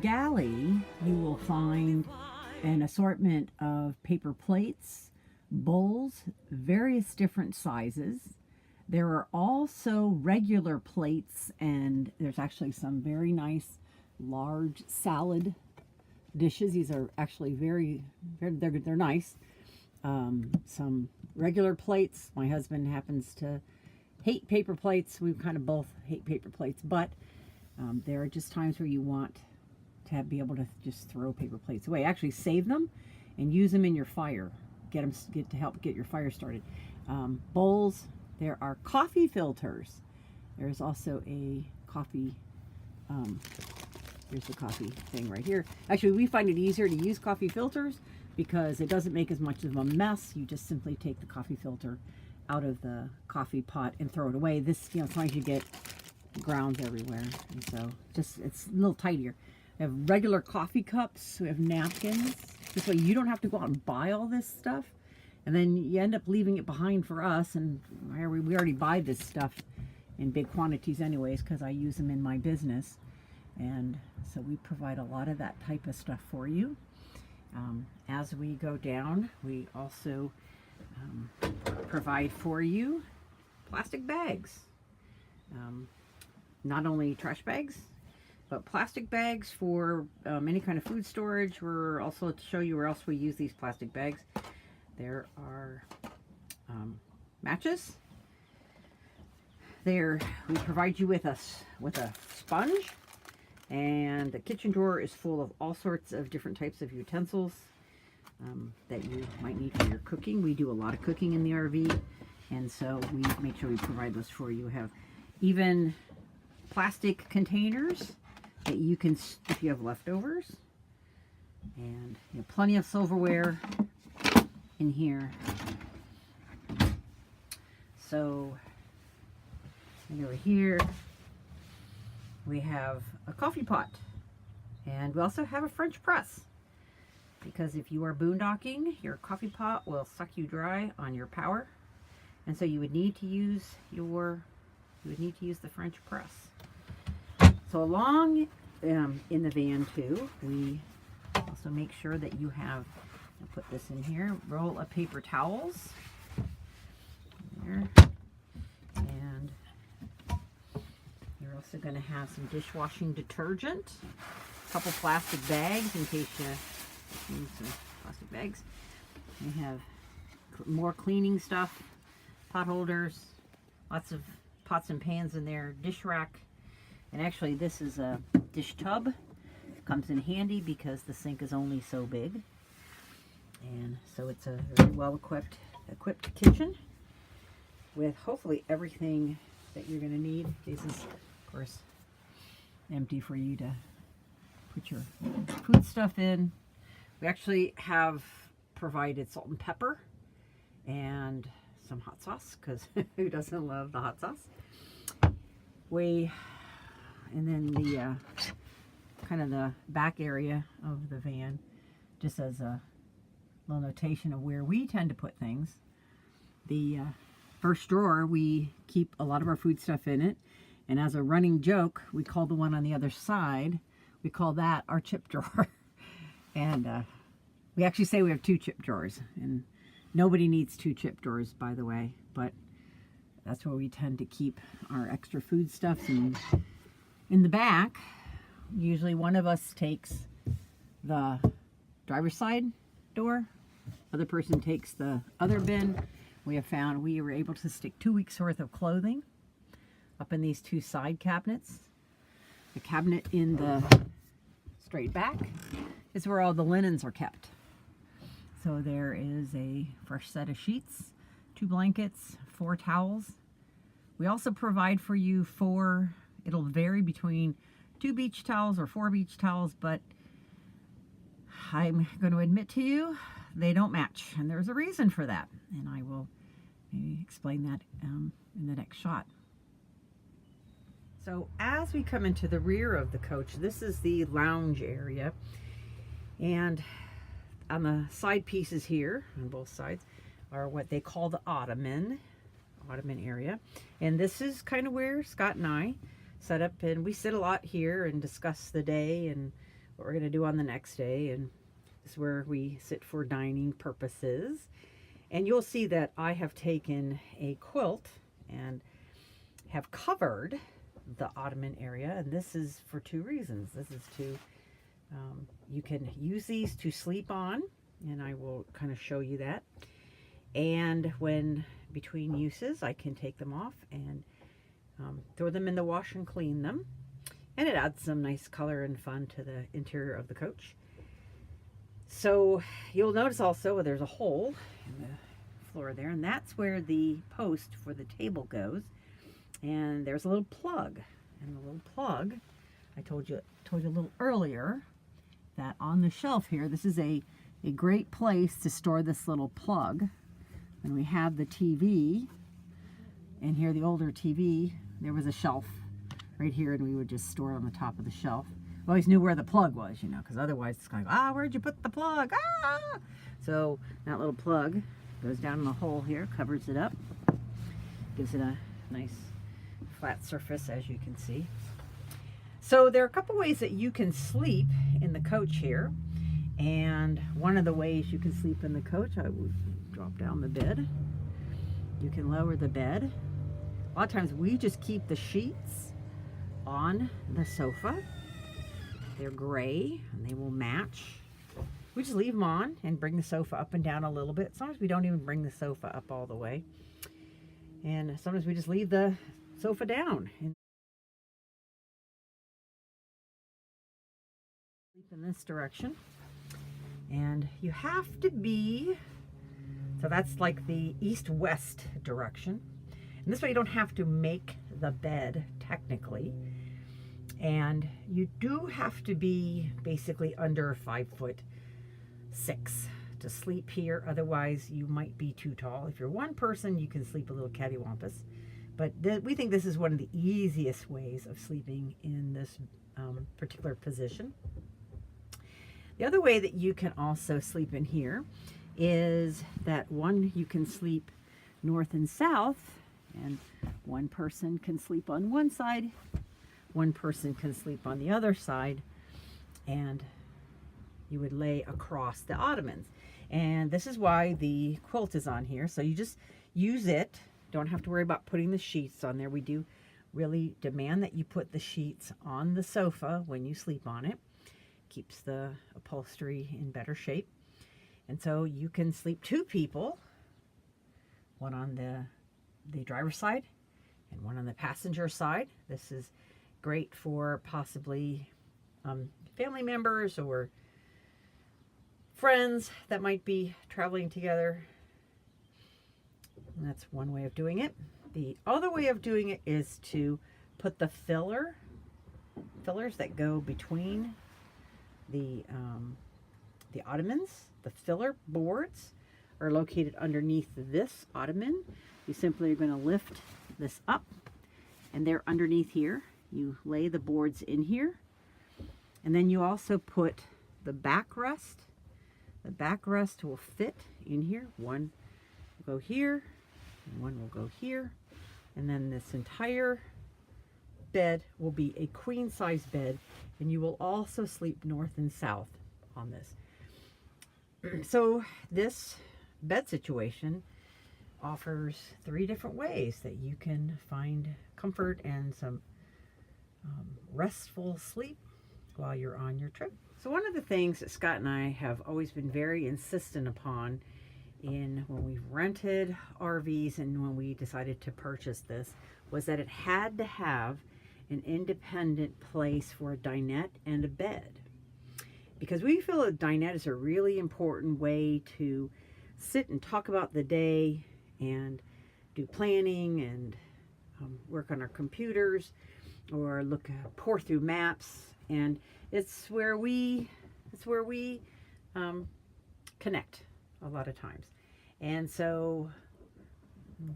Galley, you will find an assortment of paper plates, bowls, various different sizes. There are also regular plates, and there's actually some very nice large salad dishes. These are actually they're nice. Some regular plates. My husband happens to hate paper plates. We kind of both hate paper plates, but there are just times where you want to be able to just throw paper plates away. Actually save them and use them in your fire. Get to help get your fire started. Bowls. There are coffee filters. There's also a coffee, here's the coffee thing right here. Actually, we find it easier to use coffee filters because it doesn't make as much of a mess. You just simply take the coffee filter out of the coffee pot and throw it away. This, sometimes you get grounds everywhere, and so it's a little tidier. We have regular coffee cups. We have napkins. This way you don't have to go out and buy all this stuff, and then you end up leaving it behind for us. And we already buy this stuff in big quantities anyways because I use them in my business, and so we provide a lot of that type of stuff for you. As we go down, we also provide for you plastic bags. Not only trash bags, but plastic bags for any kind of food storage. We're also to show you where else we use these plastic bags. There are matches. We provide you with a sponge, and the kitchen drawer is full of all sorts of different types of utensils that you might need for your cooking. We do a lot of cooking in the RV, and so we make sure we provide those for you. We have even plastic containers that you can, if you have leftovers, and plenty of silverware in here. So over here we have a coffee pot, and we also have a French press, because if you are boondocking, your coffee pot will suck you dry on your power, and so you would need to use the French press. So along in the van too, we also make sure that you have, I'll put this in here, roll of paper towels there, and you're also going to have some dishwashing detergent, a couple plastic bags in case you need some plastic bags. We have more cleaning stuff, pot holders, lots of pots and pans in there, dish rack. And actually this is a dish tub. It comes in handy because the sink is only so big. And so it's a very well equipped kitchen with hopefully everything that you're going to need. This is, of course, empty for you to put your food stuff in. We actually have provided salt and pepper and some hot sauce, because who doesn't love the hot sauce? And then the kind of the back area of the van, just as a little notation of where we tend to put things. The first drawer, we keep a lot of our food stuff in it, and as a running joke, we call the one on the other side, we call that our chip drawer. And we actually say we have 2 chip drawers, and nobody needs 2 chip drawers, by the way, but that's where we tend to keep our extra food stuff. And in the back, usually one of us takes the driver's side door, other person takes the other bin. We have found we were able to stick 2 weeks worth of clothing up in these 2 side cabinets. The cabinet in the straight back is where all the linens are kept. So there is a fresh set of sheets, 2 blankets, 4 towels. We also provide for you 4, it'll vary between 2 beach towels or 4 beach towels, but I'm going to admit to you, they don't match, and there's a reason for that, and I will maybe explain that in the next shot. So as we come into the rear of the coach, this is the lounge area, and on the side pieces here, on both sides, are what they call the ottoman area. And this is kind of where Scott and I set up, and we sit a lot here and discuss the day and what we're going to do on the next day. And this is where we sit for dining purposes. And you'll see that I have taken a quilt and have covered the ottoman area. And this is for two reasons. This is to, you can use these to sleep on, and I will kind of show you that. And when between uses, I can take them off and throw them in the wash and clean them. And it adds some nice color and fun to the interior of the coach. So you'll notice also there's a hole in the floor there, and that's where the post for the table goes. And there's a little plug, and the little plug, I told you a little earlier that on the shelf here, this is a great place to store this little plug. And we have the TV, and here the older TV, there was a shelf right here, and we would just store it on the top of the shelf. We always knew where the plug was, you know, because otherwise it's going to go, where'd you put the plug? So that little plug goes down in the hole here, covers it up, gives it a nice flat surface, as you can see. So there are a couple ways that you can sleep in the coach here. And one of the ways you can sleep in the coach, I would drop down the bed. You can lower the bed. A lot of times we just keep the sheets on the sofa. They're gray and they will match. We just leave them on and bring the sofa up and down a little bit. Sometimes we don't even bring the sofa up all the way. And sometimes we just leave the sofa down and sleep in this direction. And you have to be, so that's like the east-west direction. And this way you don't have to make the bed technically. And you do have to be basically under 5'6" to sleep here. Otherwise you might be too tall. If you're one person, you can sleep a little cattywampus. But we think this is one of the easiest ways of sleeping in this particular position. The other way that you can also sleep in here is that you can sleep north and south, and one person can sleep on one side, one person can sleep on the other side, and you would lay across the ottomans. And this is why the quilt is on here. So you just use it. Don't have to worry about putting the sheets on there. We do really demand that you put the sheets on the sofa when you sleep on it. Keeps the upholstery in better shape. And so you can sleep two people, one on the driver's side and one on the passenger side. This is great for possibly family members or friends that might be traveling together. And that's one way of doing it. The other way of doing it is to put the fillers that go between the ottomans. The filler boards are located underneath this ottoman. You simply are going to lift this up, and they're underneath here. You lay the boards in here, and then you also put the backrest. The backrest will fit in here. One will go here, and one will go here, and then this entire bed will be a queen size bed, and you will also sleep north and south on this. So this bed situation offers 3 different ways that you can find comfort and some restful sleep while you're on your trip. So one of the things that Scott and I have always been very insistent upon when we've rented RVs and when we decided to purchase this was that it had to have an independent place for a dinette and a bed. Because we feel a dinette is a really important way to sit and talk about the day and do planning and work on our computers or pour through maps. And it's where we connect a lot of times. And so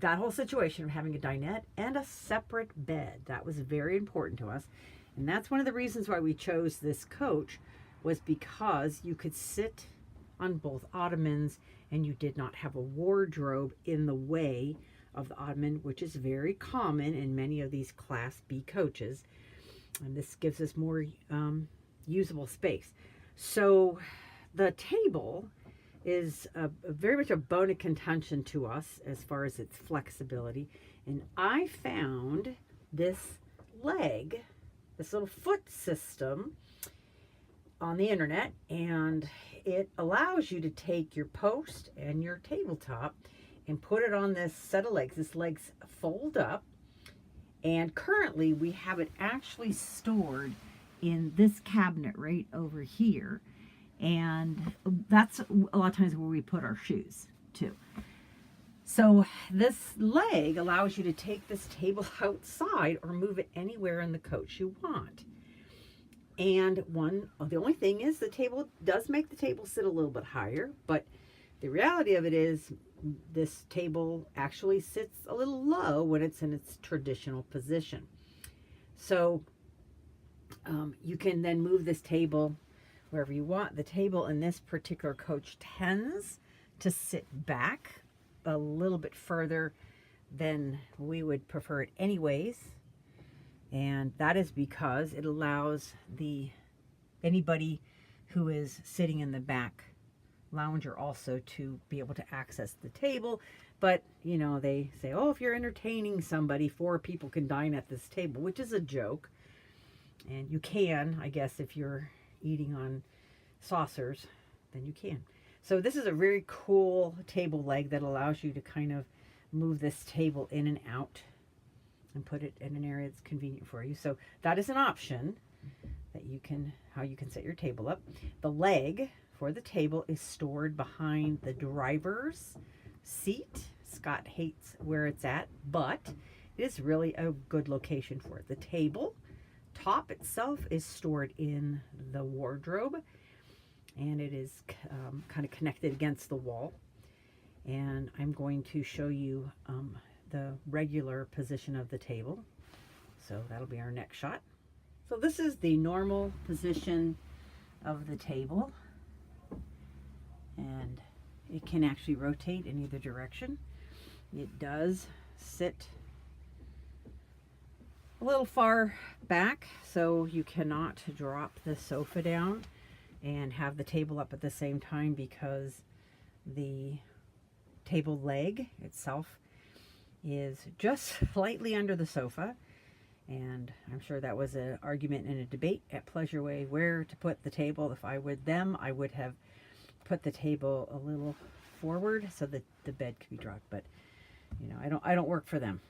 that whole situation of having a dinette and a separate bed, that was very important to us. And that's one of the reasons why we chose this coach, was because you could sit on both ottomans and you did not have a wardrobe in the way of the ottoman, which is very common in many of these Class B coaches. And this gives us more usable space. So the table is very much a bone of contention to us as far as its flexibility. And I found this leg, this little foot system on the internet, and it allows you to take your post and your tabletop and put it on this set of legs. This legs fold up, and currently we have it actually stored in this cabinet right over here, and that's a lot of times where we put our shoes too. So this leg allows you to take this table outside or move it anywhere in the coach you want. And the only thing is the table does make the table sit a little bit higher, but the reality of it is this table actually sits a little low when it's in its traditional position. So you can then move this table wherever you want. The table in this particular coach tends to sit back a little bit further than we would prefer it anyways. And that is because it allows anybody who is sitting in the back lounger also to be able to access the table. But, you know, they say, oh, if you're entertaining somebody, 4 people can dine at this table, which is a joke. And you can, I guess, if you're eating on saucers, then you can. So this is a very cool table leg that allows you to kind of move this table in and out and put it in an area that's convenient for you. So that is an option that how you can set your table up. The leg for the table is stored behind the driver's seat. Scott hates where it's at, but it is really a good location for it. The table top itself is stored in the wardrobe, and it is kind of connected against the wall. And I'm going to show you the regular position of the table. So that'll be our next shot. So this is the normal position of the table, and it can actually rotate in either direction. It does sit a little far back, so you cannot drop the sofa down and have the table up at the same time, because the table leg itself is just slightly under the sofa. And I'm sure that was an argument and a debate at Pleasure Way where to put the table. If I were them, I would have put the table a little forward so that the bed could be dropped. But you know, I don't work for them.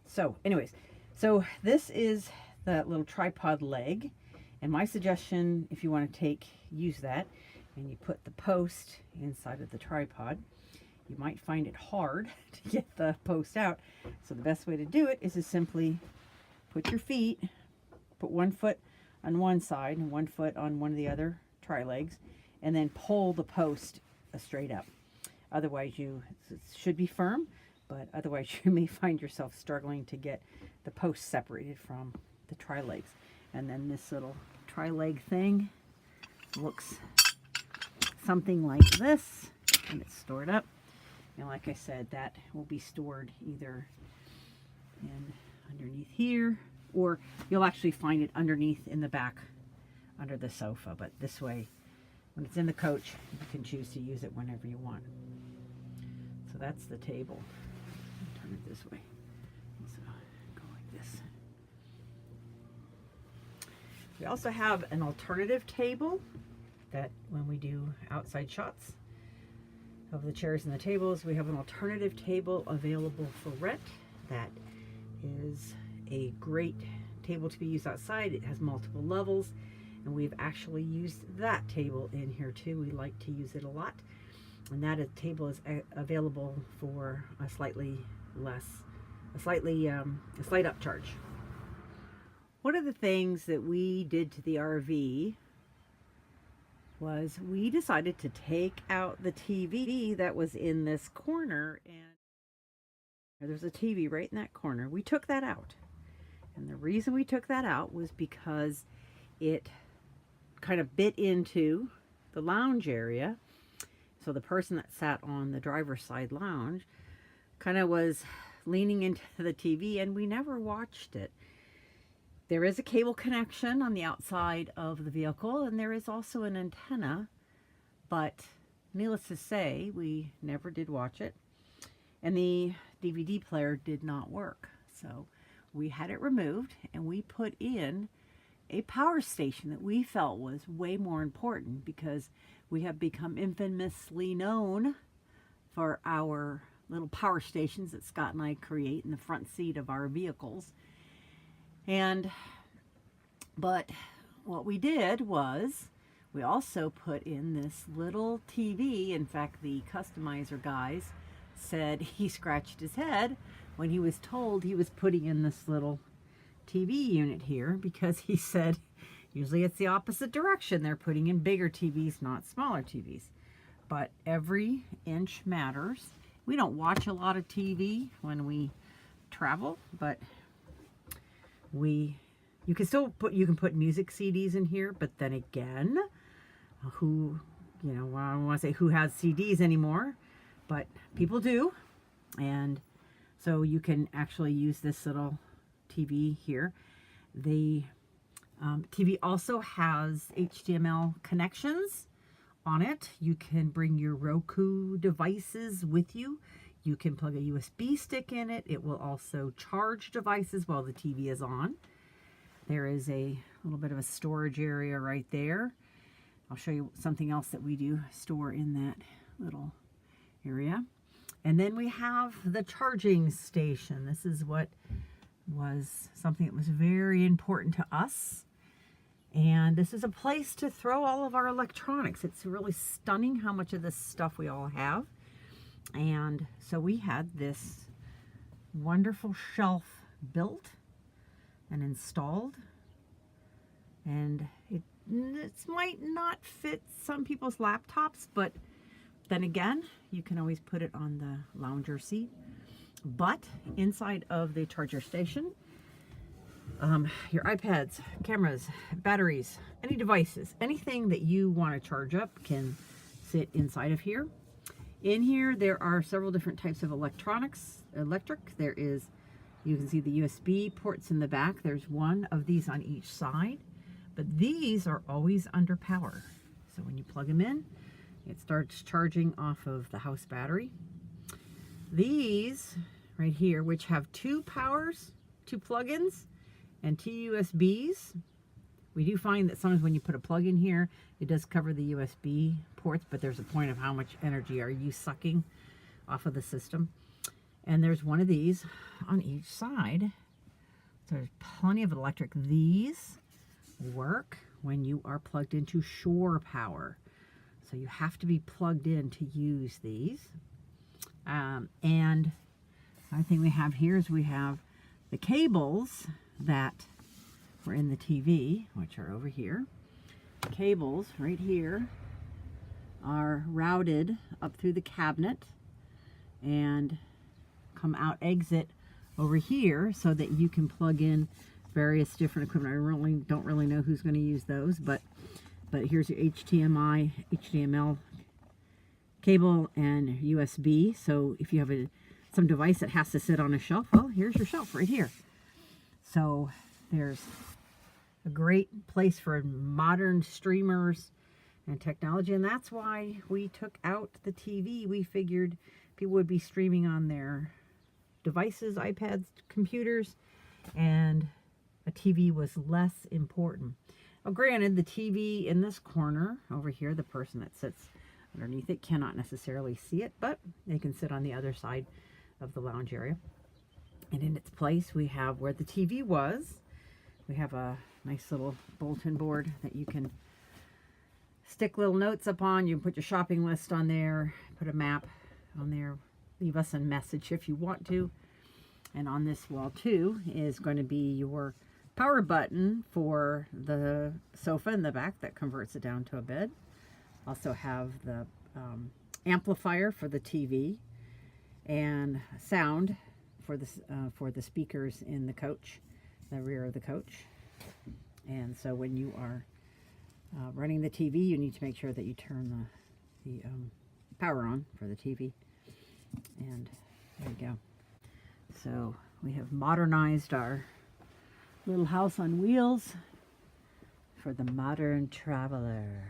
So anyways, so this is the little tripod leg, and my suggestion, if you want to use that, and you put the post inside of the tripod, you might find it hard to get the post out. So the best way to do it is to simply put your feet, put one foot on one side and one foot on one of the other tri-legs, and then pull the post straight up. Otherwise, it should be firm, but otherwise you may find yourself struggling to get the post separated from the tri-legs. And then this little tri-leg thing looks something like this, and it's stored up. And like I said, that will be stored either underneath here, or you'll actually find it underneath in the back under the sofa. But this way, when it's in the coach, you can choose to use it whenever you want. So that's the table. Turn it this way. So go like this. We also have an alternative table that when we do outside shots of the chairs and the tables, we have an alternative table available for rent that is a great table to be used outside. It has multiple levels, and we've actually used that table in here too. We like to use it a lot, and that table is available for a slight upcharge. One of the things that we did to the RV was we decided to take out the TV that was in this corner, and there's a TV right in that corner. We took that out. And the reason we took that out was because it kind of bit into the lounge area. So the person that sat on the driver's side lounge kind of was leaning into the TV, and we never watched it. There is a cable connection on the outside of the vehicle, and there is also an antenna, but needless to say, we never did watch it. And the DVD player did not work. So we had it removed, and we put in a power station that we felt was way more important, because we have become infamously known for our little power stations that Scott and I create in the front seat of our vehicles. But what we did was we also put in this little TV. In fact, the customizer guys said he scratched his head when he was told he was putting in this little TV unit here, because he said usually it's the opposite direction. They're putting in bigger TVs, not smaller TVs. But every inch matters. We don't watch a lot of TV when we travel, but you can still put music CDs in here. But then again, I don't want to say who has CDs anymore, but people do. And so you can actually use this little TV here. The TV also has HDMI connections on it. You can bring your Roku devices with you. You can plug a USB stick in it. It will also charge devices while the TV is on. There is a little bit of a storage area right there. I'll show you something else that we do store in that little area. And then we have the charging station. This is what was something that was very important to us. And this is a place to throw all of our electronics. It's really stunning how much of this stuff we all have. And so we had this wonderful shelf built and installed. And it might not fit some people's laptops, but then again, you can always put it on the lounger seat. But inside of the charger station, your iPads, cameras, batteries, any devices, anything that you want to charge up can sit inside of here. In here, there are several different types of electric. There is, you can see the USB ports in the back. There's one of these on each side, but these are always under power. So when you plug them in, it starts charging off of the house battery. These right here, which have two powers, two plugins, and two USBs. We do find that sometimes when you put a plug in here, it does cover the USB ports, but there's a point of how much energy are you sucking off of the system. And there's one of these on each side. So there's plenty of electric. These work when you are plugged into shore power. So you have to be plugged in to use these. And another thing we have here is we have the cables that were in the TV, which are over here. The cables right here are routed up through the cabinet and come out exit over here so that you can plug in various different equipment. I don't really know who's going to use those, but here's your HDMI cable and USB. So if you have some device that has to sit on a shelf, well, here's your shelf right here. So there's a great place for modern streamers and technology, and that's why we took out the TV. We figured people would be streaming on their devices, iPads, computers, and a TV was less important. Now, granted, the TV in this corner over here, the person that sits underneath it cannot necessarily see it, but they can sit on the other side of the lounge area. And in its place, we have where the TV was, we have a nice little bulletin board that you can stick little notes up on. You can put your shopping list on there, put a map on there, leave us a message if you want to. And on this wall too is going to be your power button for the sofa in the back that converts it down to a bed. Also have the amplifier for the TV and sound for the speakers in the coach, the rear of the coach. And so when you are running the TV, you need to make sure that you turn the power on for the TV. And there you go. So we have modernized our Little house on wheels for the modern traveler.